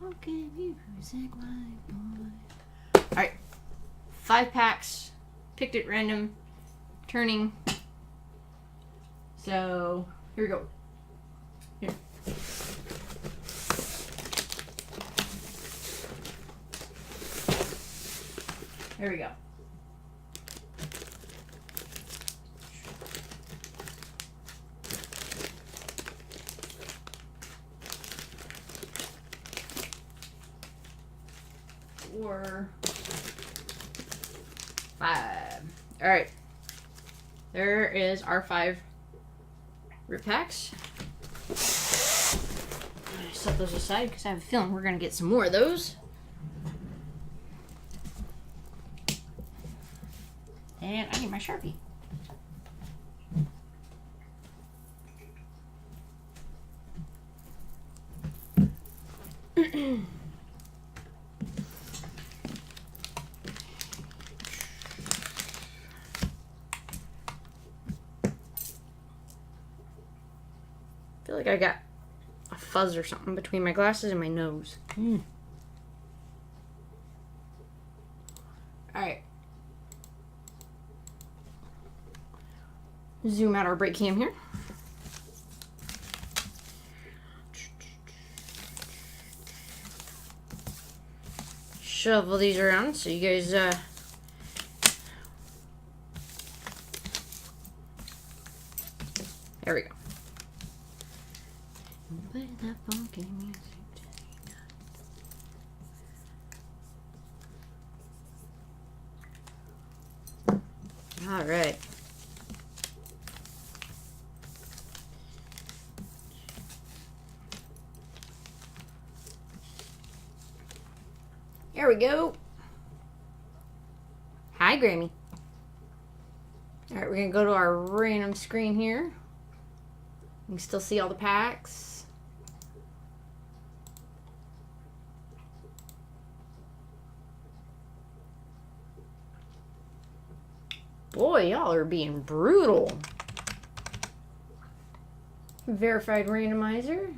Okay, music, my boy. Alright. 5 packs. Picked at random. Turning. So, here we go. Here. There we go. Four, 5. All right. There is our 5 rip packs. I'm gonna set those aside because I have a feeling we're gonna get some more of those. And I need my Sharpie. I feel like I got a fuzz or something between my glasses and my nose. Alright. Zoom out our break cam here. Shuffle these around so you guys there we go. Play that funky music. All right. There we go. Hi, Grammy. All right, we're gonna go to our random screen here. You can still see all the packs. Boy, y'all are being brutal. Verified randomizer.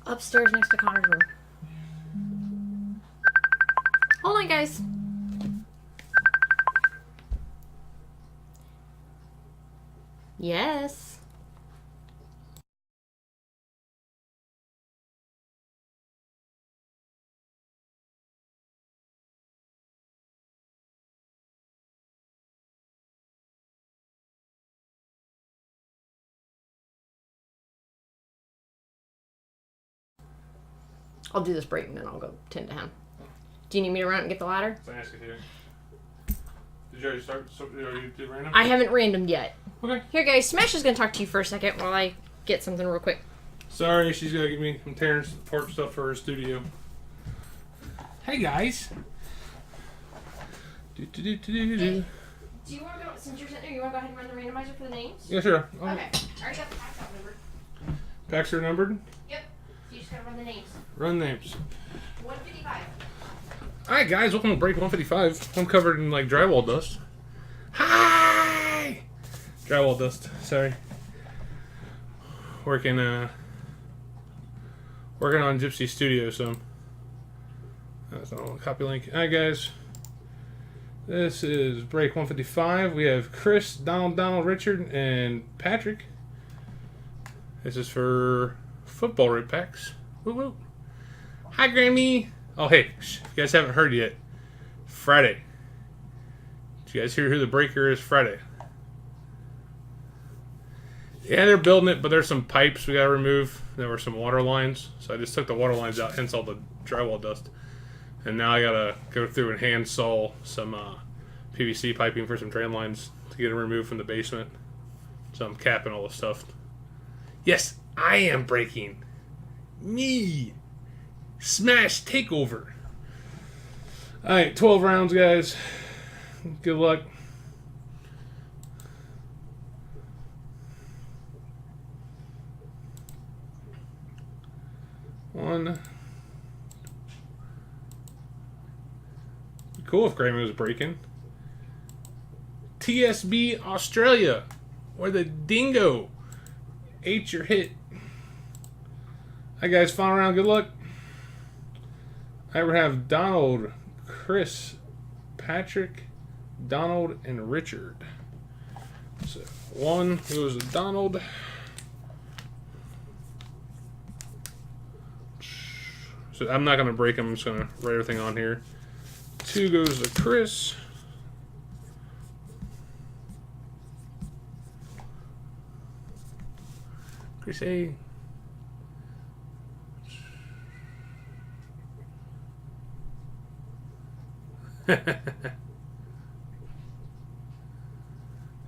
Upstairs next to Connor's room. Hold on, guys. Yes. I'll do this break and then I'll go tend to him. Do you need me to run out and get the ladder? I ask you here. Did you already start? You did random? I haven't randomed yet. Okay. Here, guys. Smash is going to talk to you for a second while I get something real quick. Sorry, she's got to give me some tearing apart stuff for her studio. Hey, guys. Hey, do you want to go, since you're sitting there, you want to go ahead and run the randomizer for the names? Yeah, sure. Okay. I already got the packs outnumbered. Packs are numbered? Yep. So you just got to run the names. Run names. 155. Alright, guys. Welcome to Break 155. I'm covered in, like, drywall dust. Hi! Drywall dust. Sorry. Working on Gypsy Studio, so that's not a copy link. Alright, guys. This is Break 155. We have Chris, Donald, Richard, and Patrick. This is for football rip packs. Woo woo. Hi, Grammy. Oh, hey, if you guys haven't heard yet, Friday. Did you guys hear who the breaker is Friday? Yeah, they're building it, but there's some pipes we got to remove. There were some water lines, so I just took the water lines out, hence all the drywall dust. And now I got to go through and hand saw some PVC piping for some drain lines to get it removed from the basement. So I'm capping all the stuff. Yes, I am breaking. Me. Smash takeover. Alright, 12 rounds, guys. Good luck. One, cool if Grammy was breaking. TSB Australia, where the dingo ate your hit. Hi guys, final round, good luck. I would have Donald, Chris, Patrick, Donald, and Richard. So 1 goes to Donald. So I'm not going to break them. I'm just going to write everything on here. 2 goes to Chris. Chris A.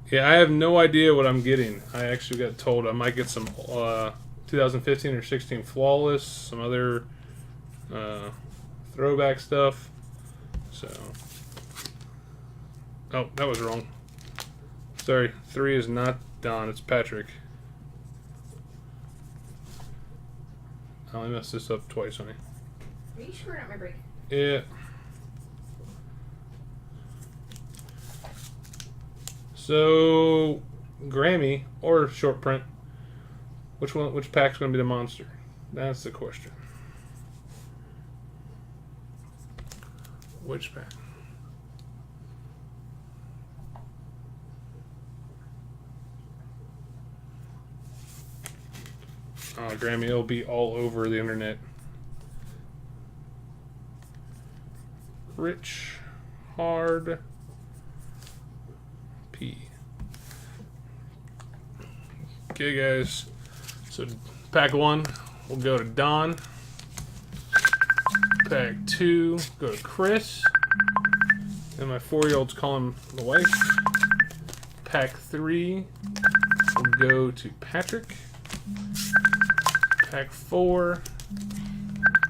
Yeah, I have no idea what I'm getting. I actually got told I might get some 2015 or 16 Flawless, some other throwback stuff. So, oh, that was wrong. Sorry, 3 is not Don, it's Patrick. Oh, I messed this up twice, honey. Are you screwing up my break? Yeah. So, Grammy or short print, which pack's going to be the monster? That's the question. Which pack? Oh, Grammy, it'll be all over the internet. Rich, hard, P. Okay, guys. So, pack 1 will go to Don. Pack 2 go to Chris. And my 4-year-old's calling the wife. Pack 3 will go to Patrick. Pack 4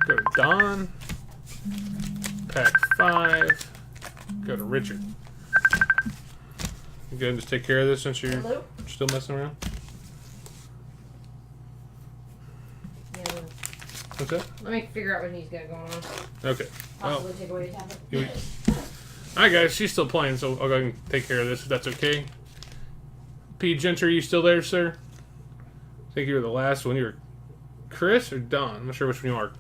go to Don. Pack 5 go to Richard. You go and just take care of this since you're still messing around. Yeah. What's that? Let me figure out what he's got going on. Okay. Possibly take away his tablet. Alright guys, she's still playing, so I'll go ahead and take care of this if that's okay. P. Genter, are you still there, sir? I think you were the last one. You were Chris or Don? I'm not sure which one you are.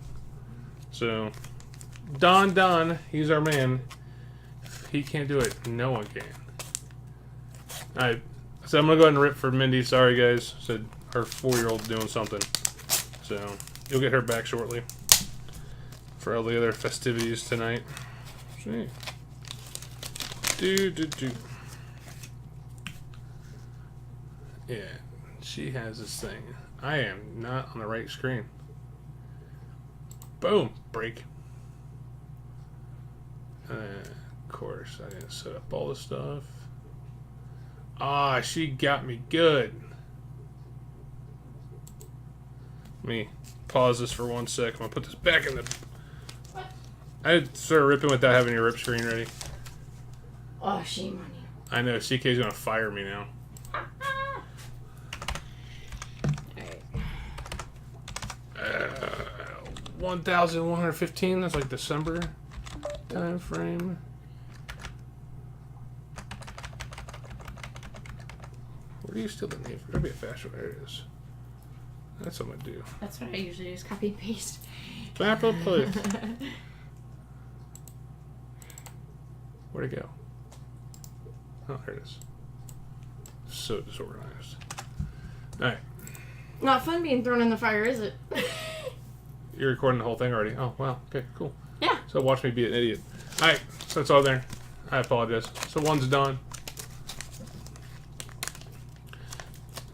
So, Don, he's our man. If he can't do it, no one can. Alright, so I'm going to go ahead and rip for Mindy. Sorry guys, said her 4-year-old's doing something. So, you'll get her back shortly for all the other festivities tonight. See. Yeah, she has this thing. I am not on the right screen. Boom, break. Of course, I didn't set up all this stuff. Ah, she got me good. Let me pause this for 1 sec. I'm gonna put this back in the. I started ripping without having your rip screen ready. Oh, shame on you. I know, CK's gonna fire me now. Alright. 1,115, that's like December time frame. Where do you steal the name? There'll be a faster one. There it is. That's what I'm gonna do. That's what I usually do, is copy and paste. Apple place. Where'd it go? Oh, there it is. So disorganized. Alright. Not fun being thrown in the fire, is it? You're recording the whole thing already? Oh, wow. Okay, cool. Yeah. So watch me be an idiot. Alright, so that's all there. I apologize. So 1's done.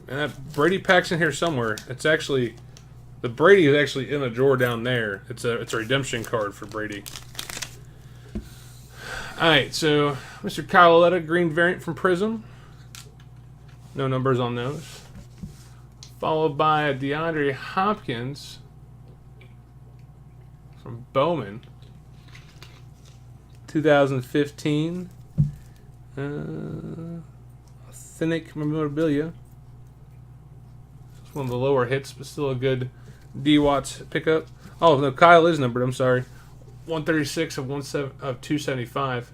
And that Brady pack's in here somewhere. It's actually... The Brady is actually in a drawer down there. It's a redemption card for Brady. Alright, so Mr. Kyle Aletta, green variant from Prizm. No numbers on those. Followed by a DeAndre Hopkins from Bowman. 2015. Authentic memorabilia. It's one of the lower hits, but still a good D-Watts pickup. Oh, no, Kyle is numbered. I'm sorry. 136 of 275.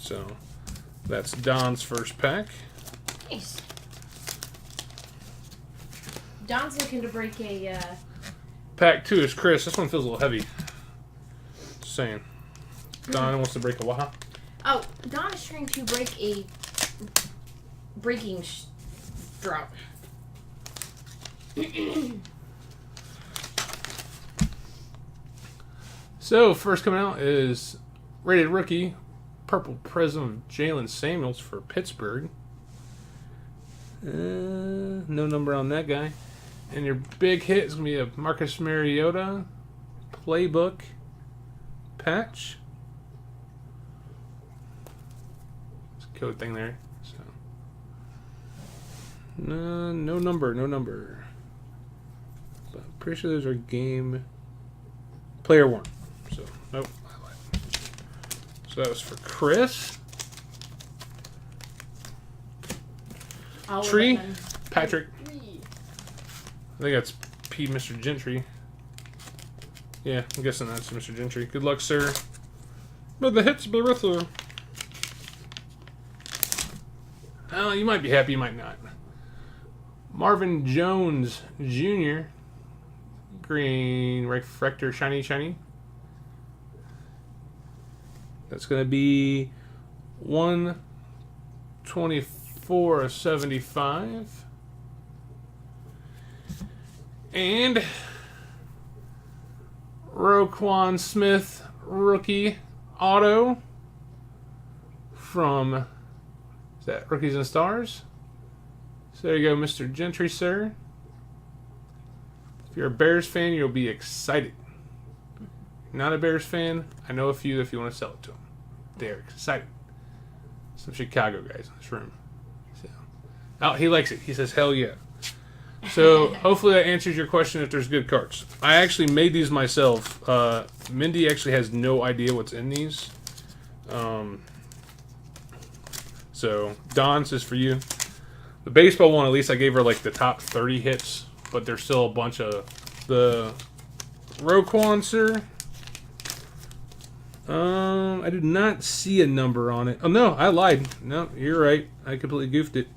So that's Don's first pack. Nice. Don's looking to break a. Pack 2 is Chris. This one feels a little heavy. Just saying. Don wants to break a Waha. Oh, Don is trying to break a breaking drop. So, first coming out is rated rookie, purple Prizm of Jalen Samuels for Pittsburgh. No number on that guy. And your big hit is going to be a Marcus Mariota playbook patch. There's a code thing there. So, no number. But I'm pretty sure those are game player 1. So, nope. I lied. So that was for Chris. Tree, Patrick. I think that's P. Mr. Gentry. Yeah, I'm guessing that's Mr. Gentry. Good luck, sir. But the hits be with you. Oh, you might be happy, you might not. Marvin Jones Jr. Green refractor, shiny. That's going to be 124 of 75. And Roquan Smith rookie auto from, is that Rookies and Stars? So there you go, Mr. Gentry, sir. If you're a Bears fan, you'll be excited. Not a Bears fan, I know a few if you want to sell it to them. They're excited. Some Chicago guys in this room. So, oh, he likes it. He says, hell yeah. So hopefully that answers your question if there's good cards. I actually made these myself. Mindy actually has no idea what's in these. So Don's is for you. The baseball one, at least I gave her like the top 30 hits, but there's still a bunch of the Roquan, sir. I did not see a number on it. Oh no, I lied. No, you're right. I completely goofed it.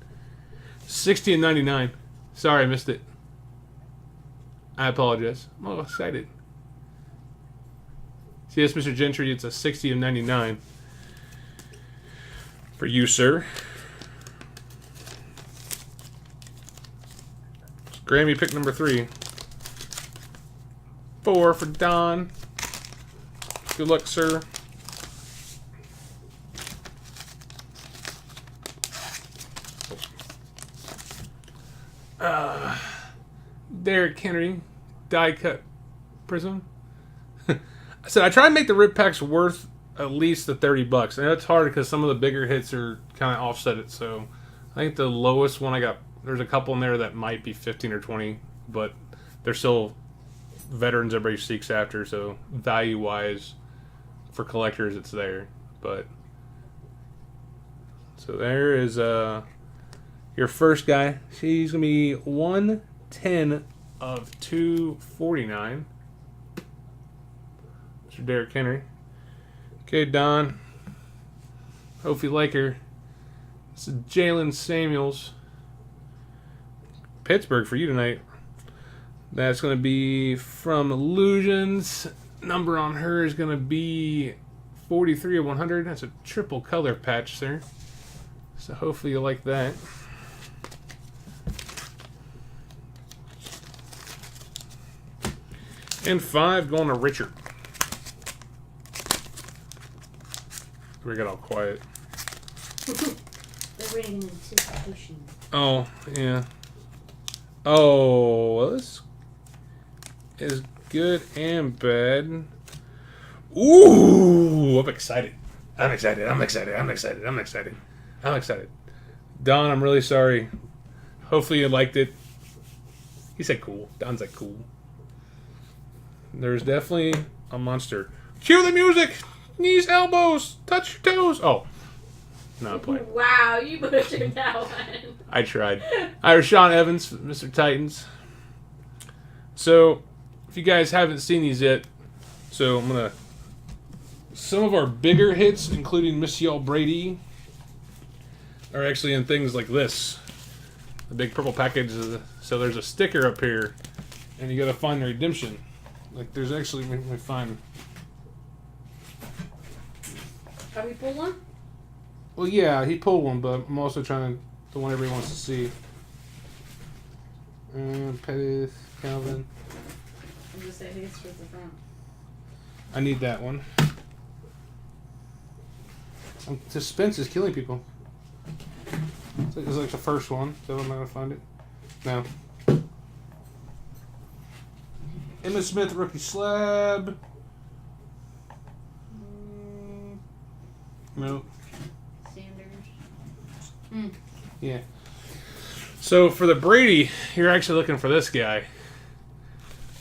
60 and 99. Sorry, I missed it. I apologize. I'm a little excited. See, yes, Mr. Gentry, it's a 60 of 99. For you, sir. Grammy pick number 3. 4 for Don. Good luck, sir. Derrick Henry, die cut Prizm. I said I try and make the rip packs worth at least the $30. And that's hard because some of the bigger hits are kind of offset it. So I think the lowest one I got, there's a couple in there that might be 15 or 20, but they're still veterans everybody seeks after. So value wise, for collectors, it's there. But so there is your first guy. He's gonna be 110 of 249. Mr. Derrick Henry. Okay, Don. Hope you like her. This is Jalen Samuels. Pittsburgh for you tonight. That's going to be from Illusions. Number on her is going to be 43 of 100. That's a triple color patch, sir. So hopefully you like that. And 5 going to Richard. We got all quiet. They're waiting in anticipation. Oh, yeah. Oh, well, this is good and bad. Ooh, I'm excited. I'm excited. Don, I'm really sorry. Hopefully you liked it. He said cool. Don's like cool. There's definitely a monster. Cue the music! Knees, elbows, touch your toes. Oh. No, I'm playing. Wow, you butchered that one. I tried. Sean Evans, Mr. Titans. So, if you guys haven't seen these yet, so I'm gonna. Some of our bigger hits, including Miss Y'all Brady, are actually in things like this. The big purple package. So there's a sticker up here, and you gotta find the redemption. Like there's actually, let me find. Have we pulled one? Well, yeah, he pulled one, but I'm also trying to the one everybody wants to see. Pettis, Calvin. I'm just saying, I think it's towards the front. I need that one. Suspense is killing people. It's like the first one, so I'm not gonna find it. No. Emmitt Smith rookie slab. No. Sanders. Yeah. So for the Brady, you're actually looking for this guy.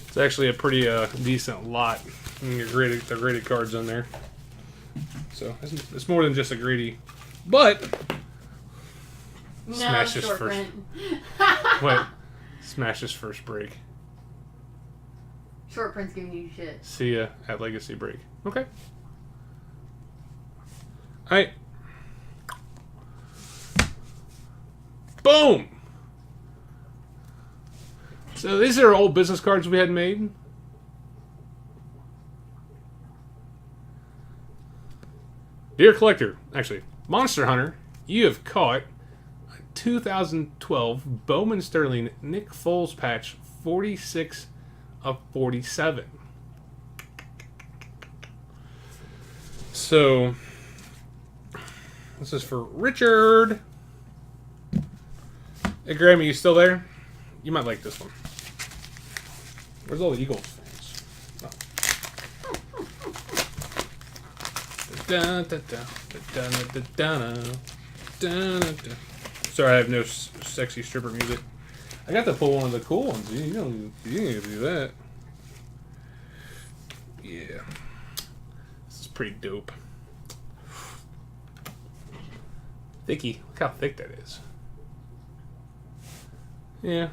It's actually a pretty decent lot. And the graded cards on there. So it's more than just a greedy, but No, smash his short first. print. Wait, smash his first break. Short print's giving you shit. See ya at Legacy Break. Okay. All right. Boom. So these are old business cards we had made. Dear collector, actually, Monster Hunter, you have caught a 2012 Bowman Sterling Nick Foles patch 46 of 47. So, this is for Richard. Hey, Grammy, you still there? You might like this one. Where's all the Eagles fans? Oh. Sorry, I have no sexy stripper music. I got to pull one of the cool ones. You don't need to do that. Yeah. This is pretty dope. Thicky. Look how thick that is. Yeah.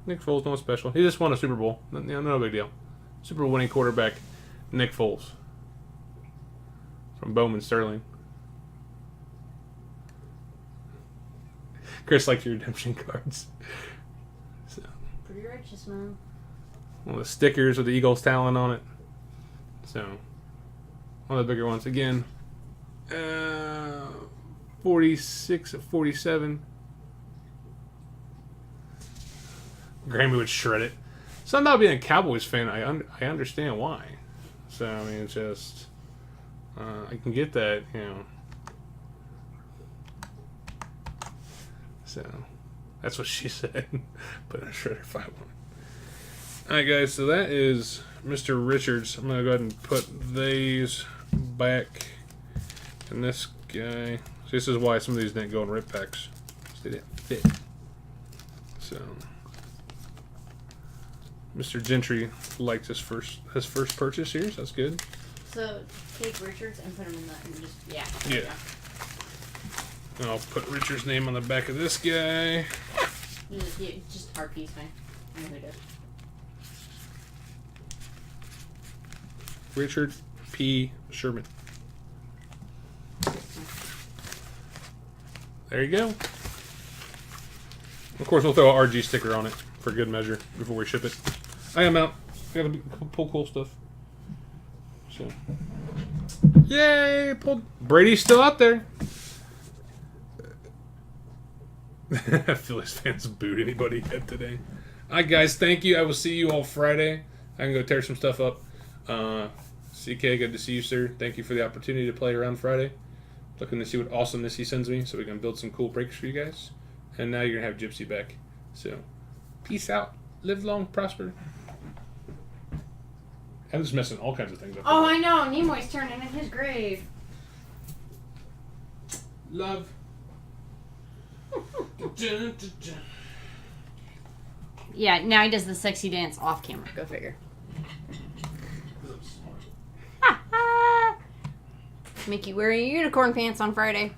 Nick Foles, no special. He just won a Super Bowl. No big deal. Super Bowl winning quarterback, Nick Foles. From Bowman Sterling. Chris likes your redemption cards. So, Pretty righteous, man. one of the stickers with the Eagles talent on it. So, one of the bigger ones. Again, 46 of 47. Grammy would shred it. Something about being a Cowboys fan, I understand why. So, I mean, it's just... I can get that, you know. So, that's what she said. Put in a shredder 5-1. Alright, guys, so that is Mr. Richards. I'm going to go ahead and put these back in this guy. So this is why some of these didn't go in rip packs. They didn't fit. So, Mr. Gentry liked his first purchase here, so that's good. So take Richards and put him in that and just Yeah. And I'll put Richard's name on the back of this guy. Just hard piece, fine. I know who it is. Richard P. Sherman. There you go. Of course, we'll throw a RG sticker on it for good measure before we ship it. I am out. I gotta pull cool stuff. So, yay! Pulled. Brady's still out there. Phillies fans booed anybody yet today. Alright, guys, thank you. I will see you all Friday. I can go tear some stuff up. CK, good to see you, sir. Thank you for the opportunity to play around Friday. Looking to see what awesomeness he sends me so we can build some cool breaks for you guys. And now you're going to have Gypsy back. So, peace out. Live long, prosper. I'm just messing all kinds of things up. Oh, I know. Nimoy's turning in his grave. Love. Yeah, now he does the sexy dance off camera. Go figure. Make you wear your unicorn pants on Friday.